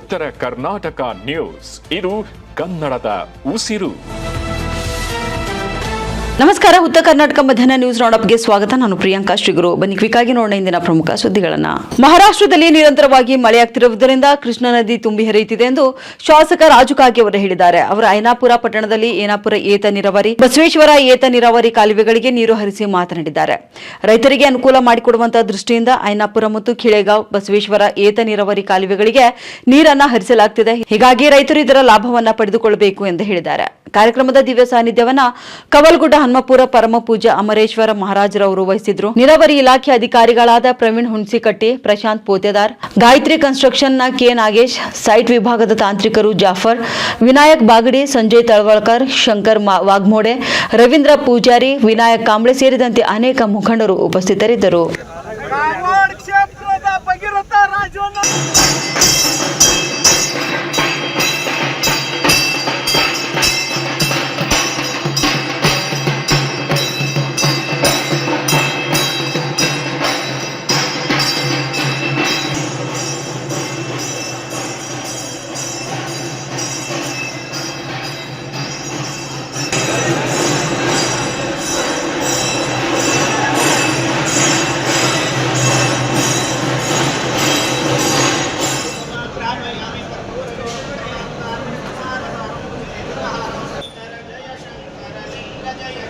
ಉತ್ತರ ಕರ್ನಾಟಕ ನ್ಯೂಸ್, ಇದು ಕನ್ನಡದ ಉಸಿರು. ನಮಸ್ಕಾರ. ಉತ್ತರ ಕರ್ನಾಟಕ ಮಧ್ಯಾಹ್ನ ನ್ಯೂಸ್ ರೌಂಡಪ್ಗೆ ಸ್ವಾಗತ. ನಾನು ಪ್ರಿಯಾಂಕಾ ಶ್ರೀಗುರು. ಬನ್ನಿ ಕ್ವಿಕ್ ಆಗಿ ನೋಡೋಣ ಇಂದಿನ ಪ್ರಮುಖ ಸುದ್ದಿಗಳನ್ನ. ಮಹಾರಾಷ್ಟ್ರದಲ್ಲಿ ನಿರಂತರವಾಗಿ ಮಳೆಯಾಗ್ತಿರುವುದರಿಂದ ಕೃಷ್ಣಾ ನದಿ ತುಂಬಿ ಹರಿಯುತ್ತಿದೆ ಎಂದು ಶಾಸಕ ರಾಜು ಕಾಗೆ ಅವರು ಹೇಳಿದ್ದಾರೆ. ಅವರು ಐನಾಪುರ ಪಟ್ಟಣದಲ್ಲಿ ಏನಾಪುರ ಏತ ನೀರಾವರಿ, ಬಸವೇಶ್ವರ ಏತ ನೀರಾವರಿ ಕಾಲುವೆಗಳಿಗೆ ನೀರು ಹರಿಸಿ ಮಾತನಾಡಿದ್ದಾರೆ. ರೈತರಿಗೆ ಅನುಕೂಲ ಮಾಡಿಕೊಡುವಂತಹ ದೃಷ್ಟಿಯಿಂದ ಐನಾಪುರ ಮತ್ತು ಖಿಳೆಗಾಂವ್ ಬಸವೇಶ್ವರ ಏತ ನೀರಾವರಿ ಕಾಲುವೆಗಳಿಗೆ ನೀರನ್ನ ಹರಿಸಲಾಗುತ್ತಿದೆ. ಹೀಗಾಗಿ ರೈತರು ಇದರ ಲಾಭವನ್ನ ಪಡೆದುಕೊಳ್ಳಬೇಕು ಎಂದು ಹೇಳಿದ್ದಾರೆ. ಕಾರ್ಯಕ್ರಮದ ದಿವ್ಯ ಸಾನ್ನಿಧ್ಯವನ್ನ ಕವಲ್ಗುಡ್ಡ ಹನುಮಪುರ ಪರಮ ಪೂಜ್ಯ ಅಮರೇಶ್ವರ ಮಹಾರಾಜರವರು ವಹಿಸಿದ್ರು. ನೀರಾವರಿ ಇಲಾಖೆ ಅಧಿಕಾರಿಗಳಾದ ಪ್ರವೀಣ್ ಹುಣಸಿಕಟ್ಟಿ, ಪ್ರಶಾಂತ್ ಪೋತೆದಾರ್, ಗಾಯತ್ರಿ ಕನ್ಸ್ಟ್ರಕ್ಷನ್ ನ ಕೆ ನಾಗೇಶ್, ಸೈಟ್ ವಿಭಾಗದ ತಾಂತ್ರಿಕರು ಜಾಫರ್, ವಿನಾಯಕ್ ಬಾಗಡಿ, ಸಂಜಯ್ ತಳವಳ್ಕರ್, ಶಂಕರ್ ವಾಗ್ಮೋಡೆ, ರವೀಂದ್ರ ಪೂಜಾರಿ, ವಿನಾಯಕ್ ಕಾಂಬ್ಳೆ ಸೇರಿದಂತೆ ಅನೇಕ ಮುಖಂಡರು ಉಪಸ್ಥಿತರಿದ್ದರು.